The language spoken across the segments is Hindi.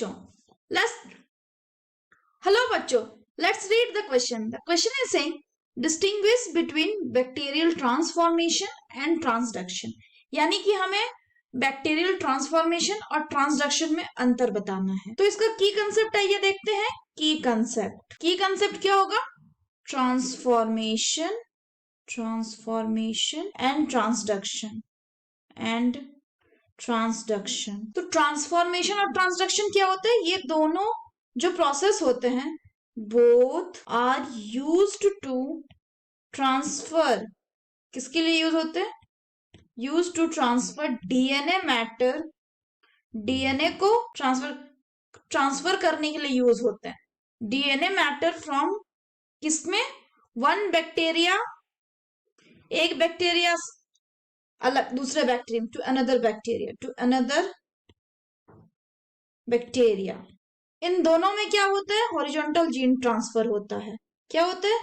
बच्चों, let's hello बच्चों, let's read the question. The question is saying distinguish between bacterial transformation and transduction. यानी कि हमें बैक्टीरियल ट्रांसफॉर्मेशन और ट्रांसडक्शन में अंतर बताना है। तो इसका की कंसेप्ट आइए देखते हैं। की कंसेप्ट क्या होगा? Transformation and transduction. तो ट्रांसफॉर्मेशन और ट्रांसडक्शन क्या होता है? ये दोनों जो प्रोसेस होते हैं, both are used to transfer, किसके लिए यूज होते हैं? Use to transfer DNA matter, DNA को ट्रांसफर करने के लिए यूज होते हैं। डीएनए मैटर फ्रॉम किसमें? वन बैक्टीरिया, एक बैक्टीरिया अलग दूसरे बैक्टीरियम टू अनदर बैक्टीरिया। इन दोनों में क्या होता है? हॉरिजॉन्टल जीन ट्रांसफर होता है। क्या होता है?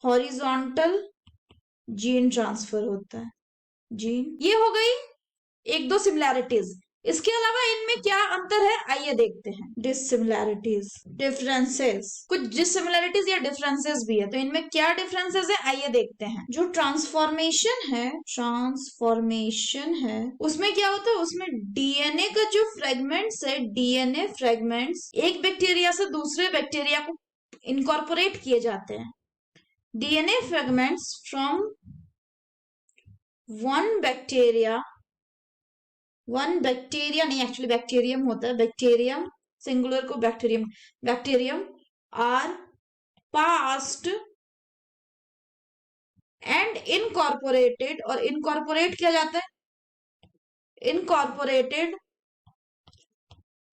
हॉरिजॉन्टल जीन ट्रांसफर होता है। जीन, ये हो गई एक दो सिमिलैरिटीज। इसके अलावा इनमें क्या अंतर है आइए देखते हैं। डिससिमिलैरिटीज, डिफरेंसेस, कुछ डिससिमिलैरिटीज या डिफरेंसेस भी है। तो इनमें क्या डिफरेंसेस है आइए देखते हैं। जो ट्रांसफॉर्मेशन है उसमें क्या होता है? उसमें डीएनए का जो फ्रेगमेंट्स है, डीएनए फ्रेगमेंट्स एक बैक्टीरिया से दूसरे बैक्टीरिया को इनकॉर्पोरेट किए जाते हैं। DNA fragments from one bacteria नहीं, एक्चुअली बैक्टीरियम होता है, बैक्टीरियम सिंगुलर को bacterium are passed and incorporated, और इनकॉर्पोरेट किया जाता है, incorporated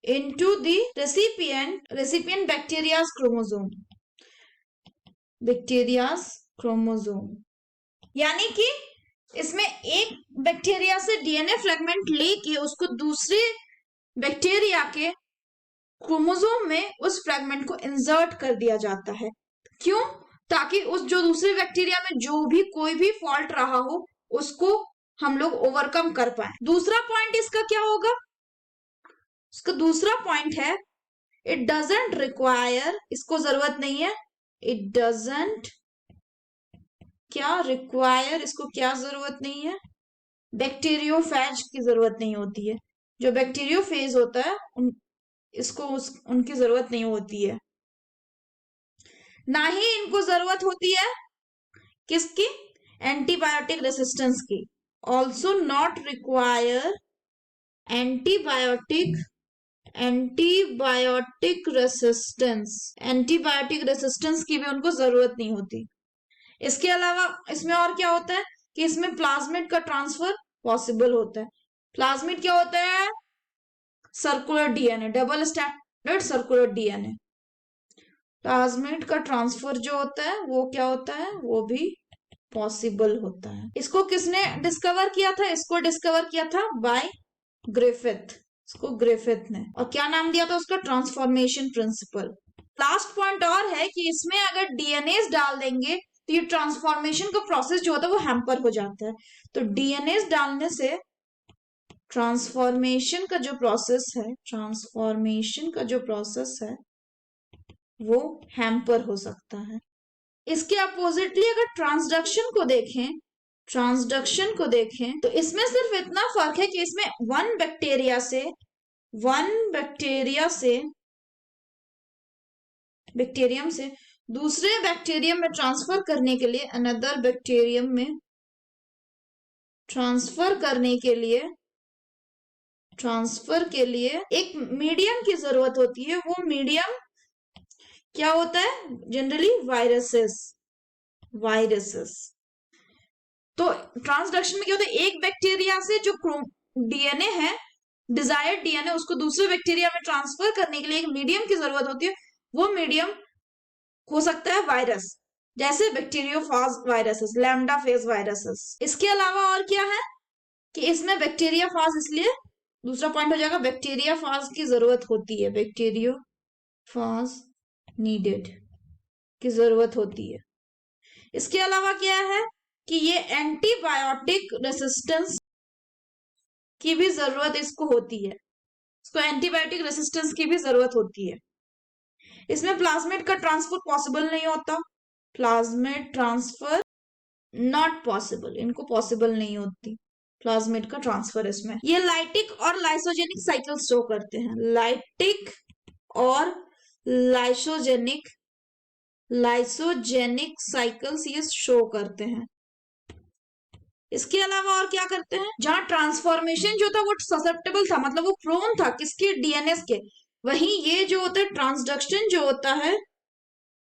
into the recipient bacteria's chromosome. यानी कि इसमें एक बैक्टीरिया से डीएनए फ्रेगमेंट लेके उसको दूसरे बैक्टीरिया के क्रोमोसोम में उस फ्रेगमेंट को इंसर्ट कर दिया जाता है। क्यों? ताकि उस जो दूसरे बैक्टीरिया में जो भी कोई भी फॉल्ट रहा हो उसको हम लोग ओवरकम कर पाए। दूसरा पॉइंट इसका क्या होगा? इसका दूसरा पॉइंट है इट डजंट रिक्वायर, इसको जरूरत नहीं है, इट डजंट क्या रिक्वायर, इसको क्या जरूरत नहीं है? बैक्टीरियोफेज की जरूरत नहीं होती है। जो बैक्टीरियोफेज होता है उनकी जरूरत नहीं होती है। ना ही इनको जरूरत होती है किसकी? एंटीबायोटिक रेसिस्टेंस की। Also not require antibiotic resistance की भी उनको जरूरत नहीं होती। इसके अलावा इसमें और क्या होता है कि इसमें प्लाज्मिड का ट्रांसफर पॉसिबल होता है। प्लाज्मिड क्या होता है? Circular DNA, double standard circular DNA. Plasmid का ट्रांसफर जो होता है वो क्या होता है? वो भी पॉसिबल होता है। इसको किसने डिस्कवर किया था? इसको डिस्कवर किया था बाय ग्रिफिथ। इसको ग्रिफिथ ने, और क्या नाम दिया था उसका? Transformation principal. लास्ट पॉइंट और है कि इसमें अगर डीएनए डाल देंगे तो ये ट्रांसफॉर्मेशन का प्रोसेस जो होता है वो हैम्पर हो जाता है। तो डीएनए डालने से ट्रांसफॉर्मेशन का जो प्रोसेस है वो हैम्पर हो सकता है। इसके अपोजिटली अगर ट्रांसडक्शन को देखें तो इसमें सिर्फ इतना फर्क है कि इसमें वन बैक्टीरिया बैक्टीरियम से दूसरे बैक्टीरियम में ट्रांसफर करने के लिए, अनदर बैक्टीरियम में ट्रांसफर के लिए एक मीडियम की जरूरत होती है। वो मीडियम क्या होता है? Generally viruses. तो ट्रांसडक्शन में क्या होता है? एक बैक्टीरिया से जो डीएनए है, डिजायर्ड डीएनए, उसको दूसरे बैक्टीरिया में ट्रांसफर करने के लिए एक मीडियम की जरूरत होती है। वो मीडियम हो सकता है वायरस, जैसे bacteriophage viruses, lambda phase viruses. इसके अलावा और क्या है कि इसमें बैक्टीरिया फाज, इसलिए दूसरा पॉइंट हो जाएगा बैक्टीरिया फाज की जरूरत होती है, बैक्टीरियोफाज नीडेड की जरूरत होती है। इसके अलावा क्या है कि ये एंटीबायोटिक रेसिस्टेंस की भी जरूरत इसको होती है। इसको एंटीबायोटिक रेसिस्टेंस की भी जरूरत होती है। इसमें प्लाज्मिड का ट्रांसफर पॉसिबल नहीं होता, प्लाज्मिड ट्रांसफर नॉट पॉसिबल, इनको पॉसिबल नहीं होती प्लाज्मिड का ट्रांसफर इसमें। ये लाइटिक और लाइसोजेनिक साइकिल शो करते हैं, लाइटिक और लाइसोजेनिक साइकिल्स ये शो करते हैं। इसके अलावा और क्या करते हैं, जहां ट्रांसफॉर्मेशन जो था वो ससेप्टेबल था, मतलब वो प्रोन था किसके, डीएनएस के, वहीं ये जो होता है ट्रांसडक्शन जो होता है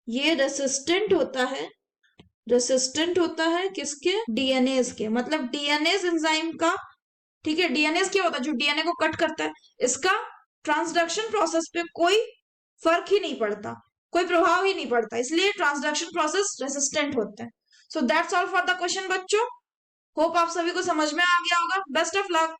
ये रेसिस्टेंट होता है किसके, डीएनएस के। मतलब डीएनएस एंजाइम का, ठीक है, डीएनएस क्या होता है, जो डीएनए को कट करता है, इसका ट्रांसडक्शन प्रोसेस पे कोई फर्क ही नहीं पड़ता, कोई प्रभाव ही नहीं पड़ता, इसलिए ट्रांसडक्शन प्रोसेस रेसिस्टेंट होते हैं। So that's all for the question बच्चों। होप आप सभी को समझ में आ गया होगा। Best of luck.